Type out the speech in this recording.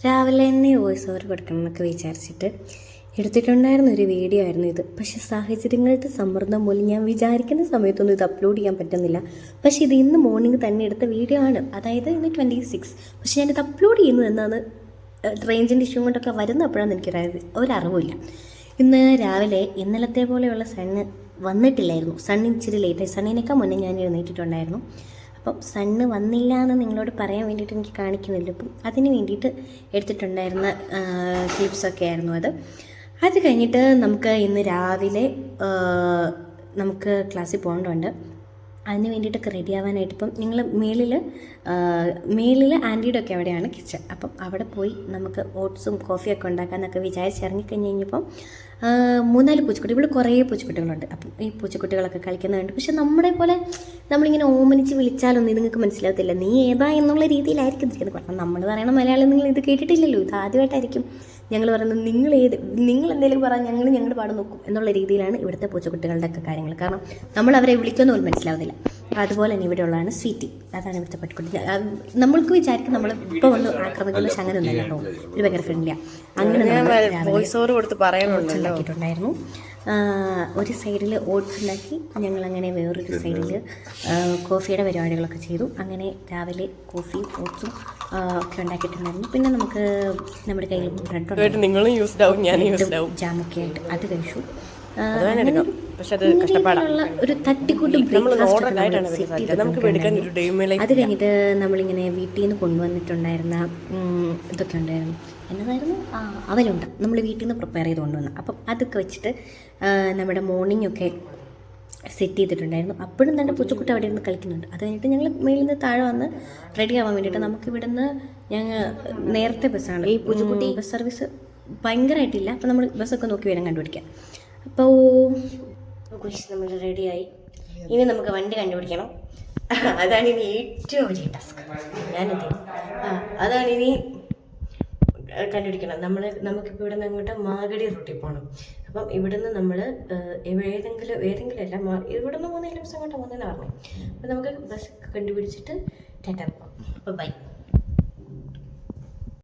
രാവിലെ തന്നെ voice over കൊടുക്കണം എന്നൊക്കെ വിചാരിച്ചിട്ട് എടുത്തിട്ടുണ്ടായിരുന്ന ഒരു വീഡിയോ ആയിരുന്നു ഇത്. പക്ഷേ സാഹചര്യങ്ങളുടെ സമ്മർദ്ദം മൂലം ഞാൻ വിചാരിക്കുന്ന സമയത്തൊന്നും ഇത് അപ്ലോഡ് ചെയ്യാൻ പറ്റുന്നില്ല. പക്ഷേ ഇത് ഇന്ന് മോർണിംഗ് തന്നെ എടുത്ത വീഡിയോ ആണ്, അതായത് ഇന്ന് 26. പക്ഷേ ഞാനിത് അപ്ലോഡ് ചെയ്യുന്നത് എന്നാണ് റേഞ്ചിൻ്റെ ഇഷ്യൂ കൊണ്ടൊക്കെ വരുന്നപ്പോഴാണ് ഒരറിവില്ല. ഇന്ന് രാവിലെ ഇന്നലത്തെ പോലെയുള്ള സണ്ണ് വന്നിട്ടില്ലായിരുന്നു. സണ്ണ് ഇച്ചിരി ലേറ്റായി. സണ്ണിനേക്കാൾ മുന്നേ ഞാൻ എഴുന്നേറ്റിട്ടുണ്ടായിരുന്നു. അപ്പം സണ്ണ് വന്നില്ല എന്ന് നിങ്ങളോട് പറയാൻ വേണ്ടിയിട്ട് എനിക്ക് കാണിക്കുന്നില്ല. അപ്പം അതിന് വേണ്ടിയിട്ട് എടുത്തിട്ടുണ്ടായിരുന്ന ക്ലിപ്സൊക്കെ ആയിരുന്നു അത് കഴിഞ്ഞിട്ട് നമുക്ക് ഇന്ന് രാവിലെ നമുക്ക് ക്ലാസ്സിൽ പോകേണ്ടതുണ്ട്. അതിന് വേണ്ടിയിട്ടൊക്കെ റെഡി ആവാനായിട്ട് ഇപ്പം നിങ്ങൾ മേളിൽ ആൻറ്റിയുടെ ഒക്കെ അവിടെയാണ് കിച്ചൺ. അപ്പം അവിടെ പോയി നമുക്ക് ഓട്സും കോഫിയൊക്കെ ഉണ്ടാക്കാമെന്നൊക്കെ വിചാരിച്ചിറങ്ങിക്കഴിഞ്ഞ് കഴിഞ്ഞപ്പം 3-4 പൂച്ചക്കുട്ടി, ഇവിടെ കുറേ പൂച്ചക്കുട്ടികളുണ്ട്. അപ്പം ഈ പൂച്ചക്കുട്ടികളൊക്കെ കളിക്കുന്നുണ്ട്. പക്ഷെ നമ്മളെ പോലെ നമ്മളിങ്ങനെ ഓമനിച്ച് വിളിച്ചാലൊന്നും ഇത് നിങ്ങൾക്ക് മനസ്സിലാകത്തില്ല. നീ ഏതാ എന്നുള്ള രീതിയിലായിരിക്കും ഇരിക്കുന്നത്. കാരണം നമ്മൾ പറയണ മലയാളം നിങ്ങൾ ഇത് കേട്ടിട്ടില്ലല്ലോ, ഇത് ആദ്യമായിട്ടായിരിക്കും ഞങ്ങൾ പറയുന്നത്. നിങ്ങൾ എന്തെങ്കിലും പറഞ്ഞാൽ ഞങ്ങളുടെ പാട് നോക്കും എന്നുള്ള രീതിയിലാണ് ഇവിടുത്തെ പൂച്ചക്കുട്ടികളുടെ ഒക്കെ കാര്യങ്ങൾ. കാരണം നമ്മൾ അവരെ വിളിക്കുന്ന പോലും മനസ്സിലാവുന്നില്ല. അതുപോലെ തന്നെ ഇവിടെ ഉള്ളതാണ് സ്വീറ്റി, അതാണ് ഇവിടുത്തെ പട്ടിക്കുട്ടി. നമ്മൾക്ക് വിചാരിക്കും നമ്മൾ ഇപ്പോൾ വന്ന് ആക്രമിക്കുന്ന പക്ഷെ അങ്ങനെ ഒന്നല്ല കേട്ടോ, ഒരു ഭയങ്കര ഫ്രണ്ട്ലിയാണ്. അങ്ങനെ ഉണ്ടാക്കിയിട്ടുണ്ടായിരുന്നു. ഒരു സൈഡിൽ ഓട്സ് ഉണ്ടാക്കി, ഞങ്ങളങ്ങനെ വേറൊരു സൈഡിൽ കോഫിയുടെ പരിപാടികളൊക്കെ ചെയ്തു. അങ്ങനെ രാവിലെ കോഫിയും ഓട്സും ഒക്കെ ഉണ്ടാക്കിയിട്ടുണ്ടായിരുന്നു. പിന്നെ നമുക്ക് നമ്മുടെ കയ്യിൽ ബ്രെഡ് ജാമൊക്കെ ആയിട്ട് അത് കഴിച്ചു. ഒരു തട്ടിക്കൂട്ടും അത് കഴിഞ്ഞിട്ട് നമ്മളിങ്ങനെ വീട്ടിൽ നിന്ന് കൊണ്ടുവന്നിട്ടുണ്ടായിരുന്ന ഇതൊക്കെ ഉണ്ടായിരുന്നു. എന്നതായിരുന്നു? അവലുണ്ട. നമ്മൾ വീട്ടിൽ നിന്ന് പ്രിപ്പയർ ചെയ്ത് കൊണ്ടുവന്നു. അപ്പം അതൊക്കെ വെച്ചിട്ട് നമ്മുടെ മോർണിംഗ് ഒക്കെ സെറ്റ് ചെയ്തിട്ടുണ്ടായിരുന്നു. അപ്പോഴും തന്നെ പൂച്ചക്കുട്ടി അവിടെ ഇരുന്ന് കളിക്കുന്നുണ്ട്. അത് കഴിഞ്ഞിട്ട് ഞങ്ങൾ മേളിൽ നിന്ന് താഴെ വന്ന് റെഡി ആവാൻ വേണ്ടിയിട്ട് നമുക്ക് ഇവിടുന്ന് നേരത്തെ ബസ്സാണ്. ഈ പൂച്ചക്കുട്ടി ബസ് സർവീസ് ഭയങ്കരമായിട്ടില്ല. അപ്പം നമ്മൾ ബസ്സൊക്കെ നോക്കി വരാൻ കണ്ടുപിടിക്കാം. അപ്പോൾ നമ്മൾ റെഡിയായി. ഇനി നമുക്ക് വണ്ടി കണ്ടുപിടിക്കണം. അതാണ് ഇനി ഏറ്റവും വലിയ ടാസ്ക്. അതാണ് ഇനി കണ്ടുപിടിക്കണം. നമുക്കിപ്പോൾ ഇവിടെ നിന്ന് അങ്ങോട്ട് മാഗടി റൂട്ടിൽ പോകണം. അപ്പം ഇവിടുന്ന് നമ്മൾ ഏതെങ്കിലും അല്ല, ഇവിടുന്ന് 3 ദിവസം അങ്ങോട്ട് പോകുന്നതെന്ന് പറഞ്ഞു. അപ്പം നമുക്ക് ബസ് കണ്ടുപിടിച്ചിട്ട് ടാറ്റ പോകാം. അപ്പോൾ ബൈ.